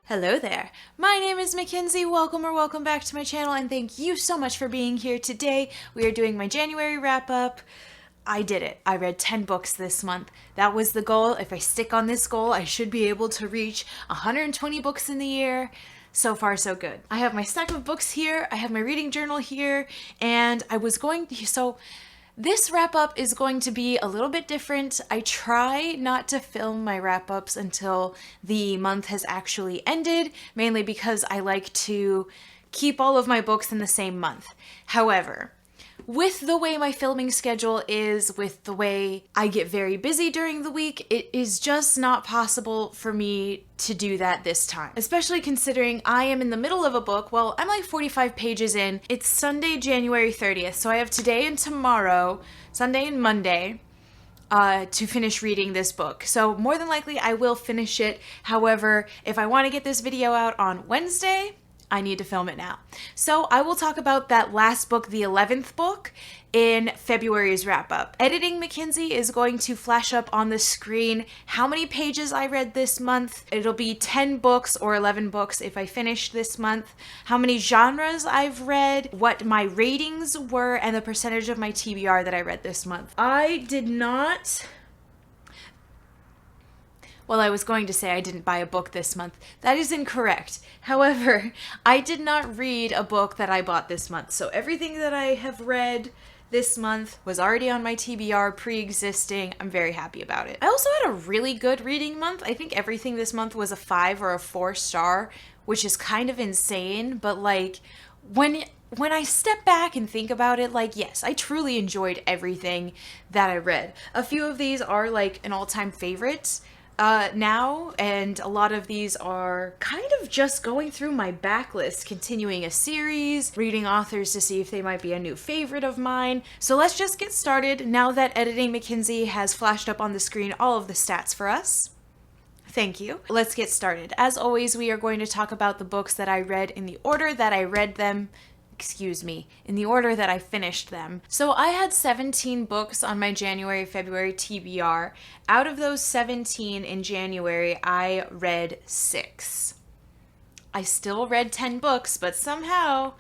Hello there, my name is Mackenzie. Welcome back to my channel, and thank you so much for being here today. We are doing my January wrap up. I did it. I read 10 books this month. That was the goal. If I stick on this goal, I should be able to reach 120 books in the year. So far, so good. I have my stack of books here, I have my reading journal here, and this wrap up is going to be a little bit different. I try not to film my wrap ups until the month has actually ended, mainly because I like to keep all of my books in the same month. However, with the way my filming schedule is, with the way I get very busy during the week, it is just not possible for me to do that this time. Especially considering I am in the middle of a book. Well, I'm like 45 pages in. It's Sunday, January 30th, so I have today and tomorrow, Sunday and Monday, to finish reading this book. So more than likely I will finish it. However, if I want to get this video out on Wednesday, I need to film it now. So I will talk about that last book, the 11th book, in February's wrap up. Editing Mackenzie is going to flash up on the screen how many pages I read this month. It'll be 10 books or 11 books if I finish this month. How many genres I've read, what my ratings were, and the percentage of my TBR that I read this month. Well, I was going to say I didn't buy a book this month. That is incorrect. However, I did not read a book that I bought this month. So everything that I have read this month was already on my TBR, pre-existing. I'm very happy about it. I also had a really good reading month. I think everything this month was a 5 or a 4 star, which is kind of insane. But like, when I step back and think about it, like, yes, I truly enjoyed everything that I read. A few of these are like an all-time favorite now, and a lot of these are kind of just going through my backlist, continuing a series, reading authors to see if they might be a new favorite of mine. So let's just get started now that Editing Mackenzie has flashed up on the screen all of the stats for us. Thank you. Let's get started. As always, we are going to talk about the books that I read in the order that I read them. In the order that I finished them. So I had 17 books on my January-February TBR. Out of those 17 in January, I read 6. I still read 10 books, but somehow,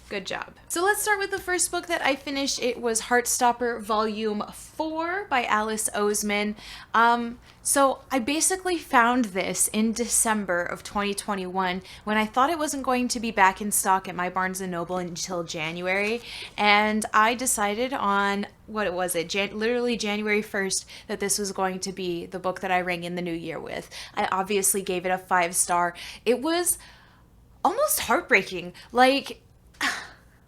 good job. So let's start with the first book that I finished. It was Heartstopper Volume 4 by Alice Oseman. So I basically found this in December of 2021 when I thought it wasn't going to be back in stock at my Barnes & Noble until January. And I decided on, literally January 1st, that this was going to be the book that I rang in the new year with. I obviously gave it a 5 star. It was almost heartbreaking. Like,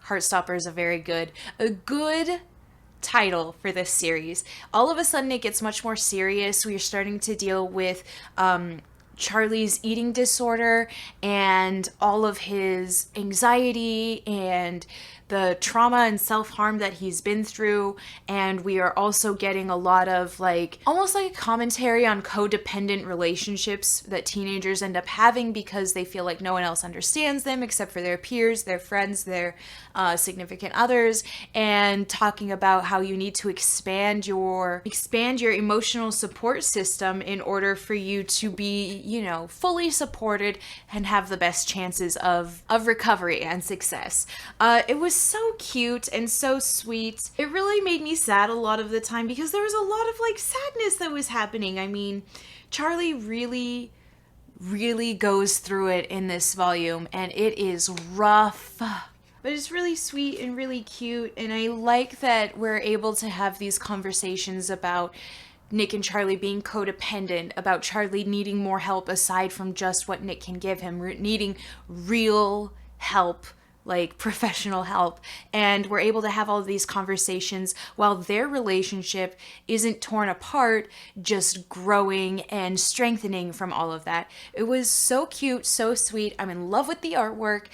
Heartstopper is a good title for this series. All of a sudden it gets much more serious. We are starting to deal with Charlie's eating disorder and all of his anxiety and the trauma and self-harm that he's been through. And we are also getting a lot of almost like a commentary on codependent relationships that teenagers end up having because they feel like no one else understands them except for their peers, their friends, their significant others, and talking about how you need to expand your emotional support system in order for you to be, fully supported and have the best chances of recovery and success. It was so cute and so sweet. It really made me sad a lot of the time because there was a lot of sadness that was happening. I mean, Charlie really goes through it in this volume, and it is rough. But it's really sweet and really cute, and I like that we're able to have these conversations about Nick and Charlie being codependent, about Charlie needing more help aside from just what Nick can give him, needing real help, like professional help. And we're able to have all of these conversations while their relationship isn't torn apart, just growing and strengthening from all of that. It was so cute, so sweet. I'm in love with the artwork.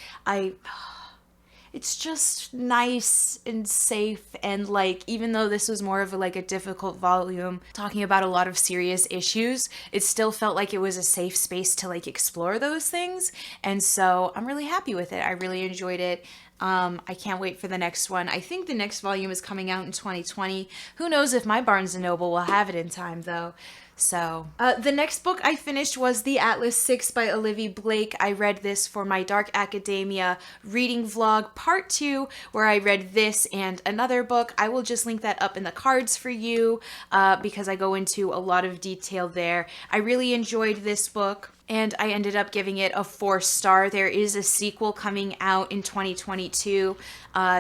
It's just nice and safe, and even though this was more of a difficult volume talking about a lot of serious issues, it still felt like it was a safe space to explore those things. And so I'm really happy with it. I really enjoyed it. I can't wait for the next one. I think the next volume is coming out in 2020. Who knows if my Barnes & Noble will have it in time, though. So, the next book I finished was The Atlas 6 by Olivia Blake. I read this for my Dark Academia reading vlog part 2, where I read this and another book. I will just link that up in the cards for you, because I go into a lot of detail there. I really enjoyed this book, and I ended up giving it a 4-star. There is a sequel coming out in 2022,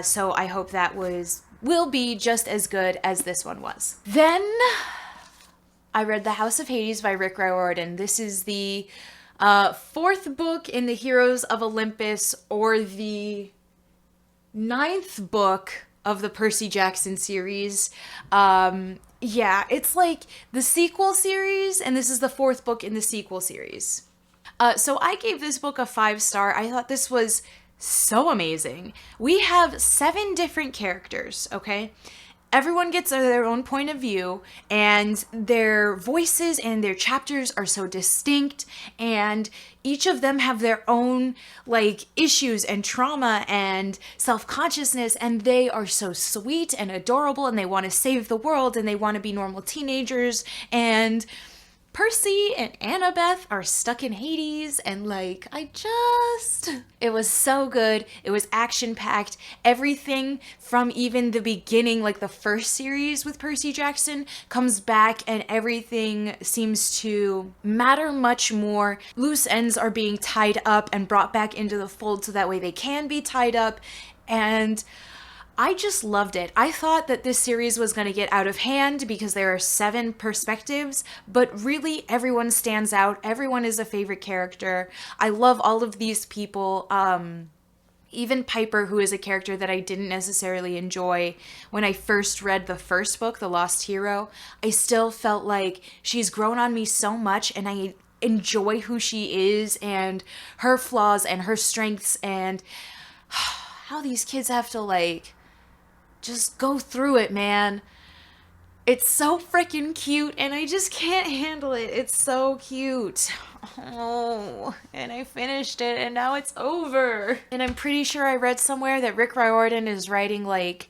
so I hope that will be just as good as this one was. Then I read The House of Hades by Rick Riordan. This is the 4th book in the Heroes of Olympus, or the 9th book of the Percy Jackson series. Yeah, it's like the sequel series, and this is the 4th book in the sequel series. So I gave this book a 5-star. I thought this was so amazing. We have 7 different characters, okay? Everyone gets their own point of view, and their voices and their chapters are so distinct, and each of them have their own like issues and trauma and self-consciousness, and they are so sweet and adorable, and they want to save the world, and they want to be normal teenagers. And Percy and Annabeth are stuck in Hades, and like, it was so good. It was action-packed. Everything from even the beginning, like the first series with Percy Jackson, comes back, and everything seems to matter much more. Loose ends are being tied up and brought back into the fold so that way they can be tied up, and I just loved it. I thought that this series was going to get out of hand because there are 7 perspectives, but really everyone stands out. Everyone is a favorite character. I love all of these people. Even Piper, who is a character that I didn't necessarily enjoy when I first read the first book, The Lost Hero, I still felt like she's grown on me so much, and I enjoy who she is and her flaws and her strengths, and how these kids have to like just go through it, man. It's so freaking cute, and I just can't handle it. It's so cute. Oh, and I finished it, and now it's over. And I'm pretty sure I read somewhere that Rick Riordan is writing like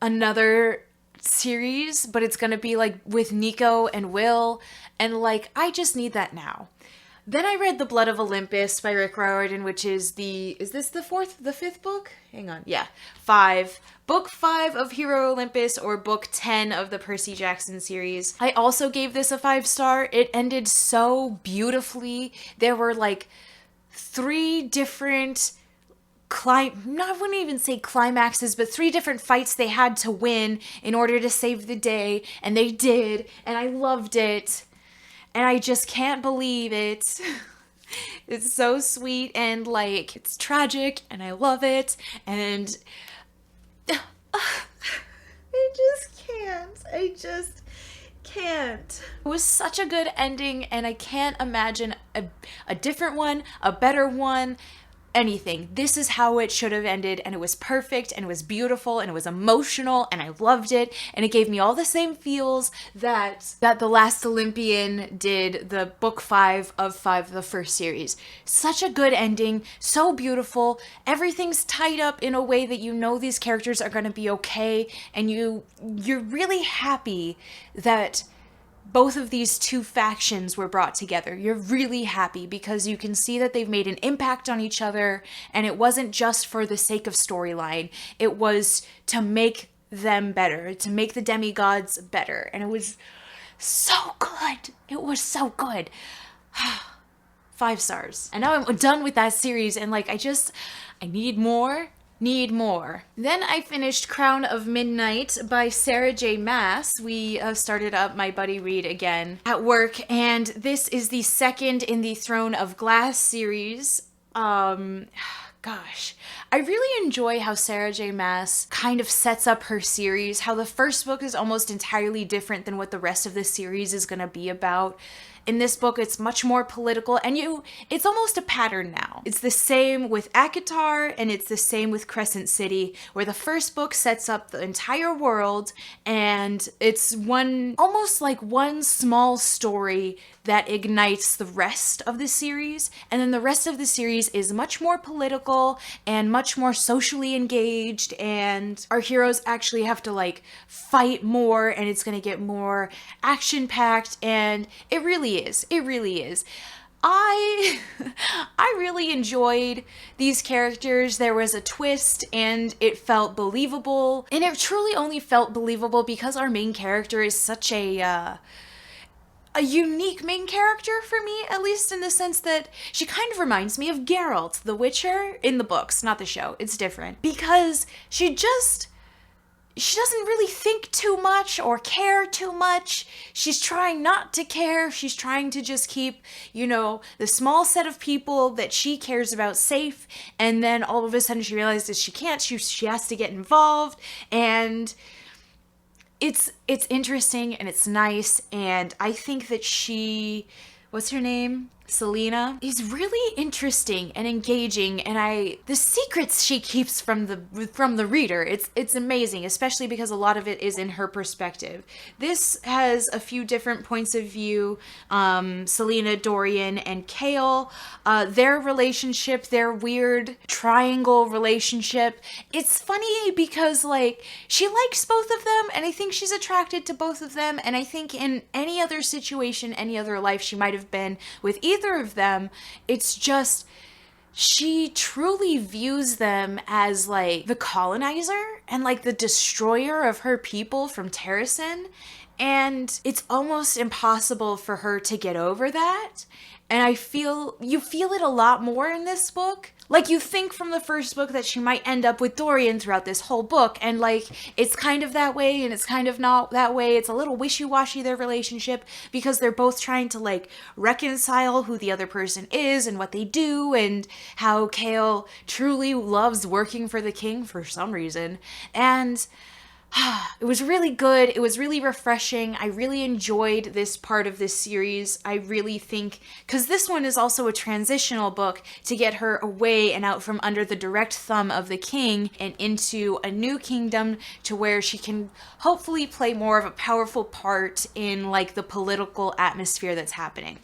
another series, but it's gonna be like with Nico and Will, and like, I just need that now. Then I read The Blood of Olympus by Rick Riordan, which is is this the 5th book? Hang on. Yeah, 5. Book 5 of Hero Olympus, or book 10 of the Percy Jackson series. I also gave this a 5-star. It ended so beautifully. There were like 3 different I wouldn't even say climaxes, but 3 different fights they had to win in order to save the day, and they did, and I loved it. And I just can't believe it. It's so sweet, and like, it's tragic, and I love it, and I just can't. It was such a good ending, and I can't imagine a different one, a better one, anything. This is how it should have ended, and it was perfect, and it was beautiful, and it was emotional, and I loved it, and it gave me all the same feels that The Last Olympian did, the book 5 of 5, the first series. Such a good ending, so beautiful. Everything's tied up in a way that you know these characters are going to be okay, and you're really happy that both of these 2 factions were brought together. You're really happy because you can see that they've made an impact on each other, and it wasn't just for the sake of storyline. It was to make them better, to make the demigods better, and it was so good. It was so good. 5 stars. And now I'm done with that series, and like, I need more. Then I finished Crown of Midnight by Sarah J. Maas. We started up my buddy read again at work, and this is the 2nd in the Throne of Glass series. Gosh, I really enjoy how Sarah J. Maas kind of sets up her series, how the first book is almost entirely different than what the rest of the series is going to be about. In this book, it's much more political, and it's almost a pattern now. It's the same with ACOTAR, and it's the same with Crescent City, where the first book sets up the entire world, and it's almost like one small story that ignites the rest of the series. And then the rest of the series is much more political and much more socially engaged, and our heroes actually have to like fight more, and it's going to get more action packed, and it really is. It really is. I really enjoyed these characters. There was a twist and it felt believable. And it truly only felt believable because our main character is such a unique main character for me, at least in the sense that she kind of reminds me of Geralt, the Witcher, in the books, not the show. It's different. Because she doesn't really think too much or care too much. She's trying not to care. She's trying to just keep, the small set of people that she cares about safe. And then all of a sudden she realizes she can't. She has to get involved. And it's interesting and it's nice. And I think that what's her name? Selena is really interesting and engaging, and the secrets she keeps from the reader, it's amazing, especially because a lot of it is in her perspective. This has a few different points of view. Selena, Dorian, and Kale, their relationship, their weird triangle relationship. It's funny because she likes both of them, and I think she's attracted to both of them, and I think in any other situation, any other life she might have been with either of them, it's just she truly views them as the colonizer and the destroyer of her people from Terrasen, and it's almost impossible for her to get over that. And you feel it a lot more in this book. You think from the first book that she might end up with Dorian throughout this whole book, and it's kind of that way and it's kind of not that way. It's a little wishy-washy, their relationship, because they're both trying to reconcile who the other person is and what they do, and how Kale truly loves working for the king for some reason. And it was really good. It was really refreshing. I really enjoyed this part of this series. I really think, because this one is also a transitional book to get her away and out from under the direct thumb of the king and into a new kingdom to where she can hopefully play more of a powerful part in the political atmosphere that's happening.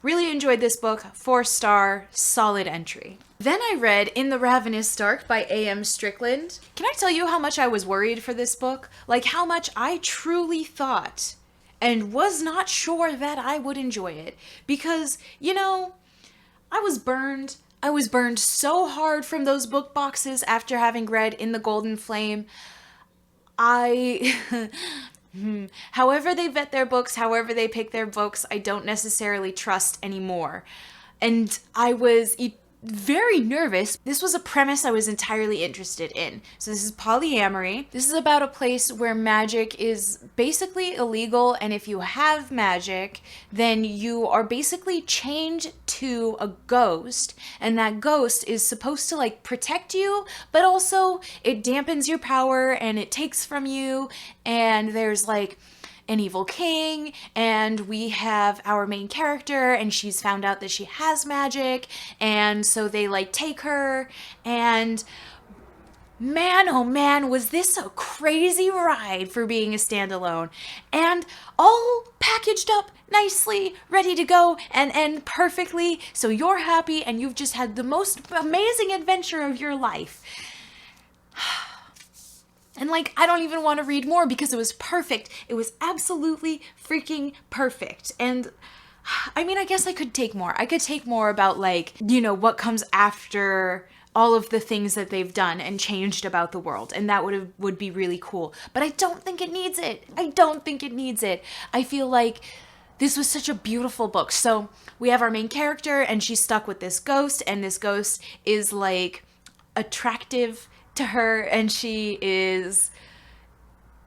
Really enjoyed this book. 4-star, solid entry. Then I read In the Ravenous Dark by A.M. Strickland. Can I tell you how much I was worried for this book? How much I truly thought and was not sure that I would enjoy it. Because, I was burned. I was burned so hard from those book boxes after having read In the Golden Flame. However they vet their books, however they pick their books, I don't necessarily trust anymore. And I was very nervous. This was a premise I was entirely interested in. So this is polyamory. This is about a place where magic is basically illegal, and if you have magic, then you are basically chained to a ghost, and that ghost is supposed to protect you, but also it dampens your power and it takes from you, and there's an evil king, and we have our main character, and she's found out that she has magic, and so they take her, and man, oh man, was this a crazy ride for being a standalone, and all packaged up nicely, ready to go and end perfectly, so you're happy and you've just had the most amazing adventure of your life. And I don't even want to read more because it was perfect. It was absolutely freaking perfect. And I guess I could take more. I could take more about what comes after all of the things that they've done and changed about the world. And that would be really cool. But I don't think it needs it. I don't think it needs it. I feel this was such a beautiful book. So we have our main character and she's stuck with this ghost, and this ghost is attractive to her, and she is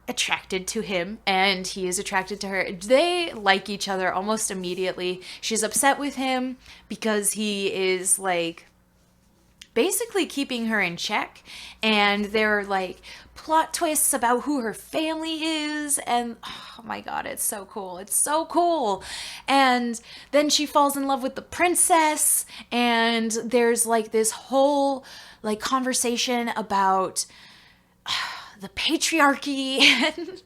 attracted to him, and he is attracted to her. They like each other almost immediately. She's upset with him because he is basically keeping her in check, and there are plot twists about who her family is, and oh my god, it's so cool. It's so cool. And then she falls in love with the princess, and there's this whole conversation about the patriarchy and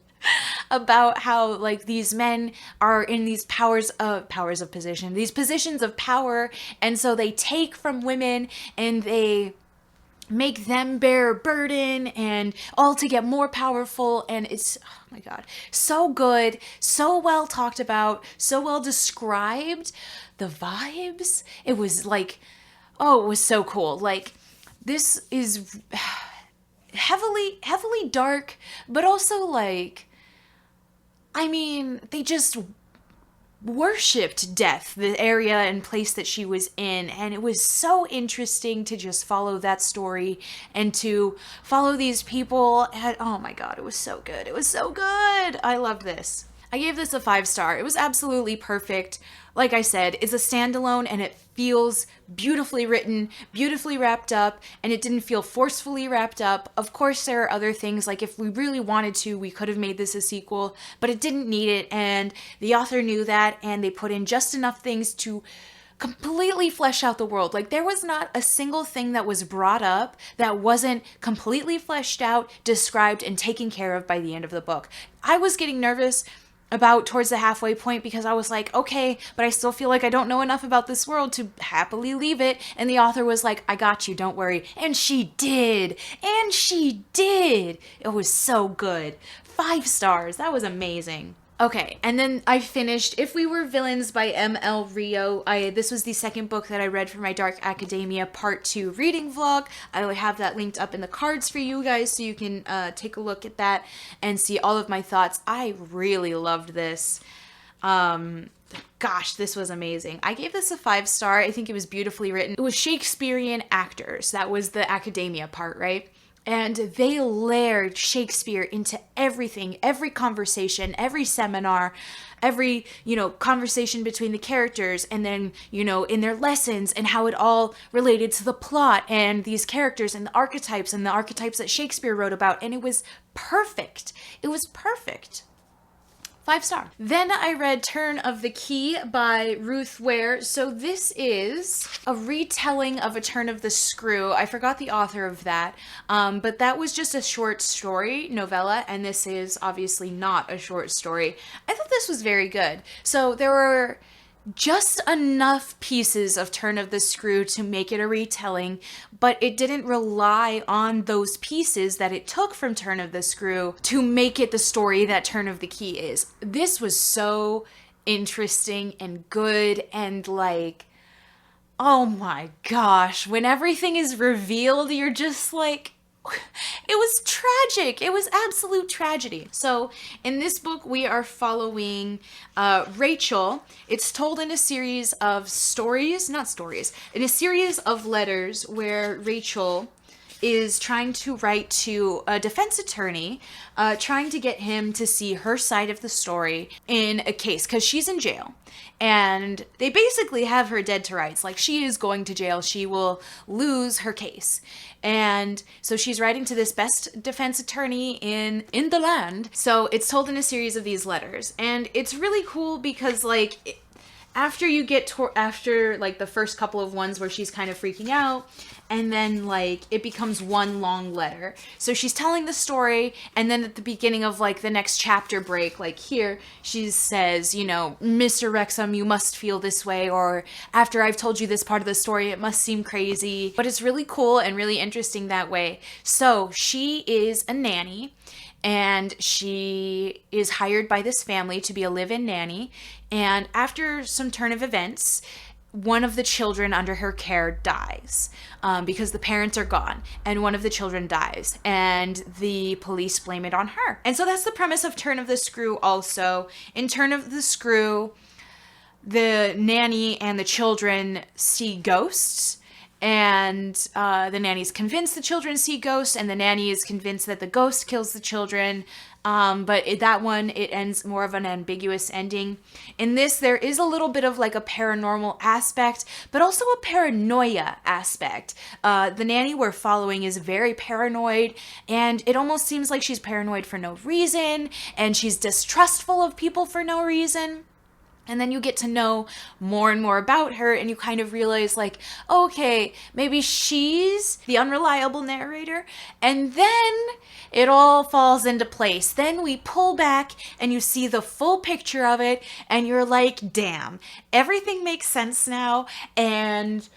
about how like these men are in these powers of position, these positions of power, and so they take from women and they make them bear a burden and all to get more powerful. And it's, oh my god, so good, so well talked about, so well described. The vibes, it was like, oh, it was so cool. Like, this is heavily dark, but also like, I mean, they just worshipped death, the area and place that she was in, and it was so interesting to just follow that story and to follow these people. And oh my god, it was so good. It was so good. I love this. I gave this a 5-star. It was absolutely perfect. Like I said, it's a standalone and it feels beautifully written, beautifully wrapped up, and it didn't feel forcefully wrapped up. Of course, there are other things, like if we really wanted to, we could have made this a sequel, but it didn't need it, and the author knew that, and they put in just enough things to completely flesh out the world. Like, there was not a single thing that was brought up that wasn't completely fleshed out, described, and taken care of by the end of the book. I was getting nervous about towards the halfway point because I was like, okay, but I still feel like I don't know enough about this world to happily leave it. And the author was like, I got you, don't worry. And she did. And she did. It was so good. 5 stars. That was amazing. Okay, and then I finished If We Were Villains by M.L. Rio. This was the second book that I read for my Dark Academia Part 2 reading vlog. I will have that linked up in the cards for you guys so you can take a look at that and see all of my thoughts. I really loved this. Gosh, this was amazing. I gave this a 5-star. I think it was beautifully written. It was Shakespearean actors. That was the academia part, right? And they layered Shakespeare into everything, every conversation, every seminar, every, conversation between the characters, and then, in their lessons, and how it all related to the plot and these characters and the archetypes that Shakespeare wrote about. And it was perfect. It was perfect. 5-star. Then I read Turn of the Key by Ruth Ware. So this is a retelling of A Turn of the Screw. I forgot the author of that, but that was just a short story novella, and this is obviously not a short story. I thought this was very good. So there were just enough pieces of Turn of the Screw to make it a retelling, but it didn't rely on those pieces that it took from Turn of the Screw to make it the story that Turn of the Key is. This was so interesting and good, and like, oh my gosh, when everything is revealed, you're just like, it was tragic. It was absolute tragedy. So in this book, we are following Rachel. It's told in a series of in a series of letters where Rachel is trying to write to a defense attorney, trying to get him to see her side of the story in a case, because she's in jail. And they basically have her dead to rights. Like, she is going to jail. She will lose her case. And so she's writing to this best defense attorney in the land. So it's told in a series of these letters. And it's really cool because, like, after you get after like the first couple of ones where she's kind of freaking out, and then like it becomes one long letter. So she's telling the story, and then at the beginning of like the next chapter break, like here, she says, Mr. Wrexham, you must feel this way, or after I've told you this part of the story, it must seem crazy. But it's really cool and really interesting that way. So she is a nanny, and she is hired by this family to be a live-in nanny. And after some turn of events, one of the children under her care dies because the parents are gone, and one of the children dies, and the police blame it on her. And so that's the premise of Turn of the Screw also. In Turn of the Screw, the nanny and the children see ghosts, and the nanny's convinced the children see ghosts, and the nanny is convinced that the ghost kills the children. But that one, it ends more of an ambiguous ending. In this, there is a little bit of like a paranormal aspect, but also a paranoia aspect. The nanny we're following is very paranoid, and it almost seems like she's paranoid for no reason, and she's distrustful of people for no reason. And then you get to know more and more about her, and you kind of realize, like, okay, maybe she's the unreliable narrator. And then it all falls into place. Then we pull back and you see the full picture of it, and you're like, damn, everything makes sense now. And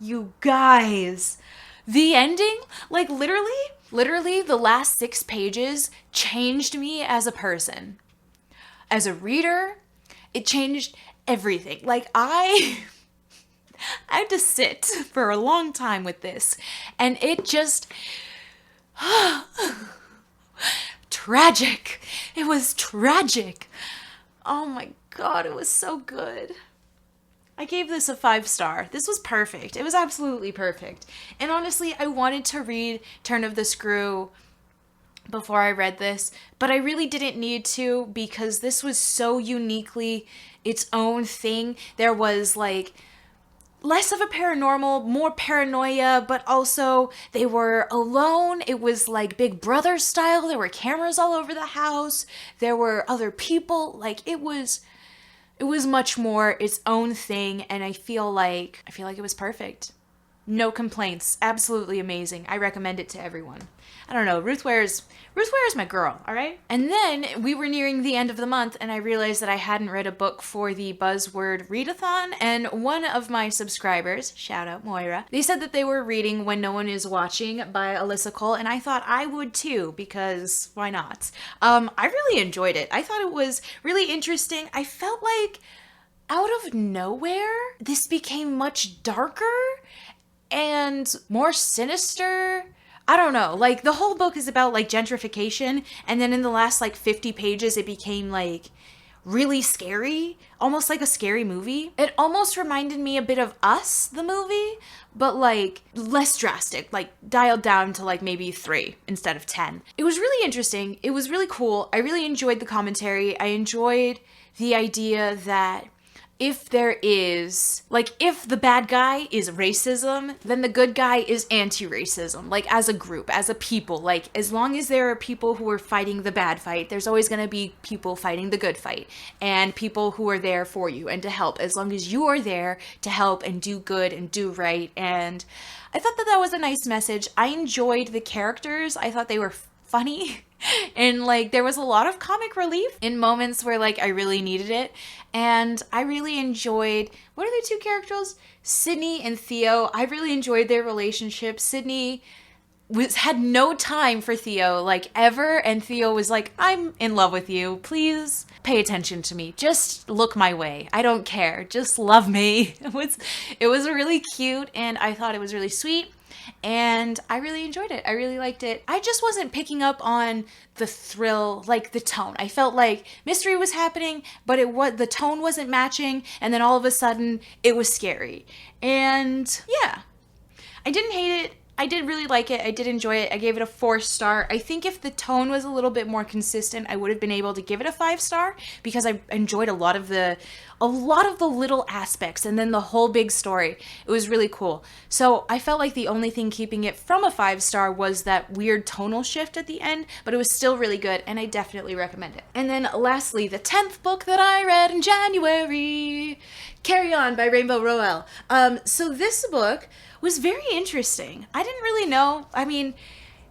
you guys, the ending, like literally the last 6 pages changed me as a person. As a reader, it changed everything. Like, I had to sit for a long time with this, and it just tragic. It was tragic. Oh my God, it was so good. I gave this a 5-star. This was perfect. It was absolutely perfect. And honestly, I wanted to read Turn of the Screw before I read this, but I really didn't need to, because this was so uniquely its own thing. There was like less of a paranormal, more paranoia, but also they were alone. It was like Big Brother style. There were cameras all over the house. There were other people. Like, it was much more its own thing, and I feel like it was perfect. No complaints. Absolutely amazing. I recommend it to everyone. I don't know, Ruth Ware's my girl, all right? And then we were nearing the end of the month, and I realized that I hadn't read a book for the Buzzword Readathon, and one of my subscribers, shout out Moira, they said that they were reading When No One Is Watching by Alyssa Cole, and I thought I would too, because why not? I really enjoyed it. I thought it was really interesting. I felt like out of nowhere, this became much darker and more sinister. I don't know, like, the whole book is about, like, gentrification, and then in the last, like, 50 pages, it became, like, really scary, almost like a scary movie. It almost reminded me a bit of Us, the movie, but, like, less drastic, like, dialed down to, like, maybe 3 instead of 10. It was really interesting. It was really cool. I really enjoyed the commentary. I enjoyed the idea that if there is, like, if the bad guy is racism, then the good guy is anti-racism, like, as a group, as a people. Like, as long as there are people who are fighting the bad fight, there's always going to be people fighting the good fight, and people who are there for you and to help, as long as you are there to help and do good and do right. And I thought that that was a nice message. I enjoyed the characters. I thought they were funny. And, like, there was a lot of comic relief in moments where, like, I really needed it. And I really enjoyed, what are the 2 characters? Sydney and Theo. I really enjoyed their relationship. Sydney had no time for Theo, like, ever. And Theo was like, I'm in love with you. Please pay attention to me. Just look my way. I don't care. Just love me. It was really cute, and I thought it was really sweet. And I really enjoyed it. I really liked it. I just wasn't picking up on the thrill, like the tone. I felt like mystery was happening, but the tone wasn't matching, and then all of a sudden it was scary. And yeah, I didn't hate it. I did really like it. I did enjoy it. I gave it a 4-star. I think if the tone was a little bit more consistent, I would have been able to give it a 5-star, because I enjoyed a lot of the little aspects, and then the whole big story. It was really cool. So I felt like the only thing keeping it from a 5-star was that weird tonal shift at the end, but it was still really good, and I definitely recommend it. And then lastly, the 10th book that I read in January, Carry On by Rainbow Rowell. So this book was very interesting. I didn't really know. I mean,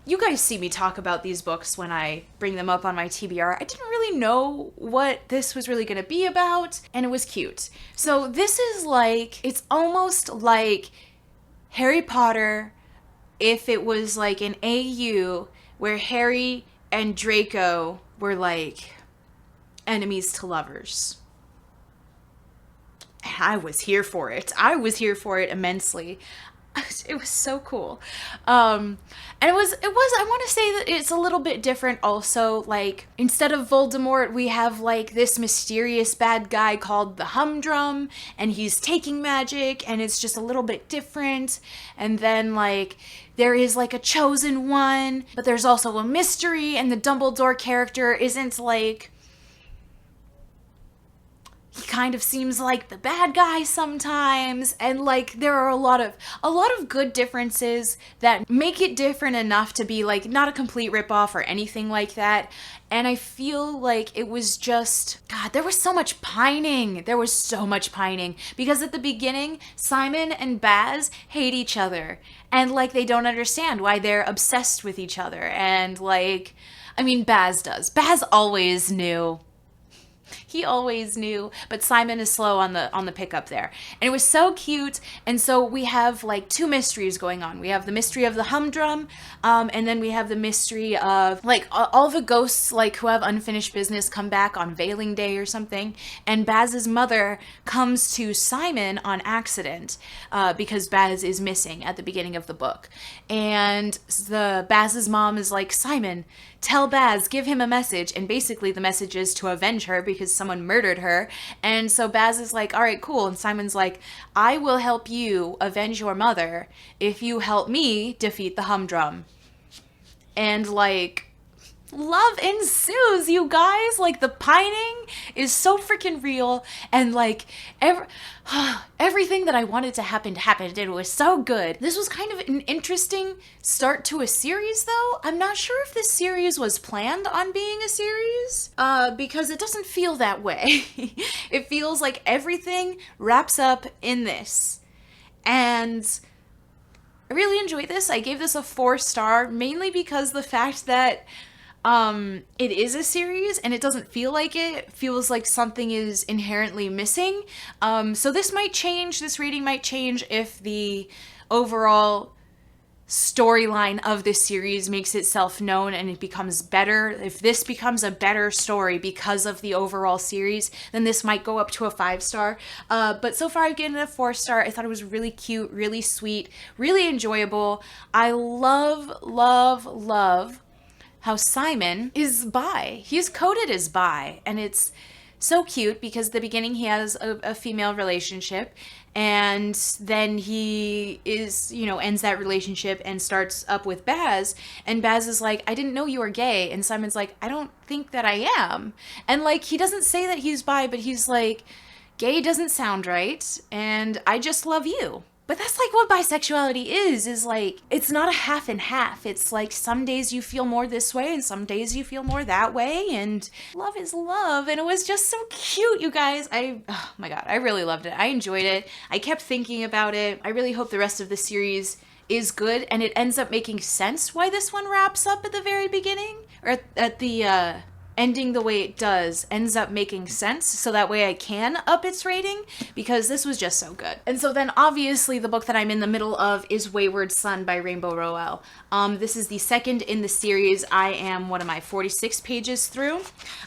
you guys see me talk about these books when I bring them up on my TBR. I didn't really know what this was really going to be about, and it was cute. So this is like, it's almost like Harry Potter if it was like an AU where Harry and Draco were like enemies to lovers. And I was here for it. I was here for it immensely. It was so cool. And it was, I want to say that it's a little bit different also. Like, instead of Voldemort, we have like this mysterious bad guy called the Humdrum, and he's taking magic, and it's just a little bit different. And then like, there is like a chosen one, but there's also a mystery, and the Dumbledore character isn't like, he kind of seems like the bad guy sometimes, and like there are a lot of good differences that make it different enough to be like not a complete ripoff or anything like that. And I feel like it was just, God, there was so much pining. There was so much pining because at the beginning, Simon and Baz hate each other, and like they don't understand why they're obsessed with each other. And like, I mean, Baz does. Baz always knew. He always knew, but Simon is slow on the pickup there. And it was so cute. And so we have like two mysteries going on. We have the mystery of the humdrum, and then we have the mystery of like all the ghosts like who have unfinished business come back on Veiling Day or something. And Baz's mother comes to Simon on accident because Baz is missing at the beginning of the book. And Baz's mom is like, Simon, tell Baz, give him a message. And basically the message is to avenge her because someone murdered her. And so Baz is like, all right, cool. And Simon's like, I will help you avenge your mother if you help me defeat the humdrum. And like, love ensues, you guys. Like, the pining is so freaking real, and like everything that I wanted to happen happened. It was so good. This was kind of an interesting start to a series, though. I'm not sure if this series was planned on being a series, because it doesn't feel that way. It feels like everything wraps up in this, and I really enjoyed this. I gave this a 4-star, mainly because the fact that it is a series and it doesn't feel like it feels like something is inherently missing. So this might change, this rating might change if the overall storyline of this series makes itself known and it becomes better. If this becomes a better story because of the overall series, then this might go up to a 5-star. But so far I've given it a 4-star. I thought it was really cute, really sweet, really enjoyable. I love how Simon is bi. He's coded as bi, and it's so cute because at the beginning he has a female relationship, and then he is, ends that relationship and starts up with Baz, and Baz is like, I didn't know you were gay, and Simon's like, I don't think that I am. And like, he doesn't say that he's bi, but he's like, gay doesn't sound right, and I just love you. But that's like what bisexuality is like, it's not a half and half. It's like some days you feel more this way and some days you feel more that way, and love is love. And it was just so cute, you guys. Oh my God, I really loved it. I enjoyed it. I kept thinking about it. I really hope the rest of the series is good and it ends up making sense why this one wraps up at the very beginning, or at the ending the way it does ends up making sense, so that way I can up its rating, because this was just so good. And so then obviously the book that I'm in the middle of is Wayward Son by Rainbow Rowell. This is the second in the series. I am, 46 pages through.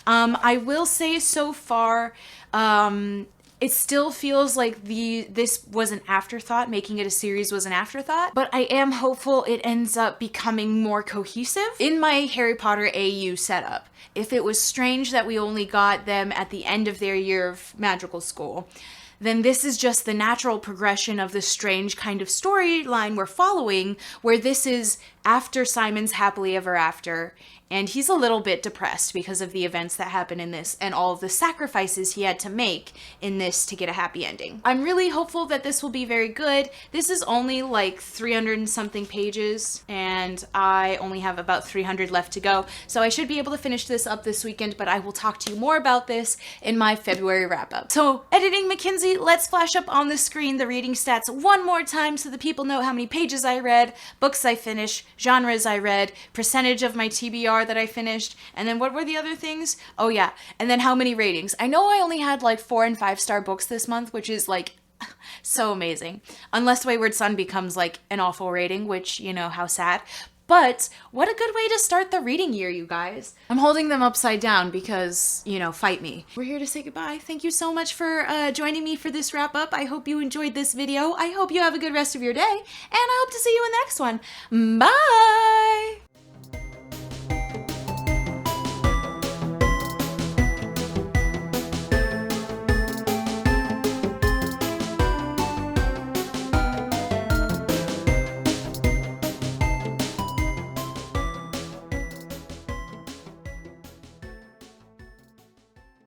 I will say so far, it still feels like this was an afterthought. Making it a series was an afterthought, but I am hopeful it ends up becoming more cohesive in my Harry Potter AU setup. If it was strange that we only got them at the end of their year of magical school, then this is just the natural progression of the strange kind of storyline we're following, where this is after Simon's happily ever after, and he's a little bit depressed because of the events that happen in this and all of the sacrifices he had to make in this to get a happy ending. I'm really hopeful that this will be very good. This is only like 300 and something pages, and I only have about 300 left to go, so I should be able to finish this up this weekend, but I will talk to you more about this in my February wrap-up. So, editing Mackenzie, let's flash up on the screen the reading stats one more time so the people know how many pages I read, books I finished, genres I read, percentage of my TBR that I finished, and then what were the other things? Oh yeah, and then how many ratings. I know I only had like 4 and 5-star books this month, which is like so amazing. Unless Wayward Son becomes like an awful rating, which, how sad. But what a good way to start the reading year, you guys. I'm holding them upside down because, fight me. We're here to say goodbye. Thank you so much for joining me for this wrap up. I hope you enjoyed this video. I hope you have a good rest of your day, and I hope to see you in the next one. Bye!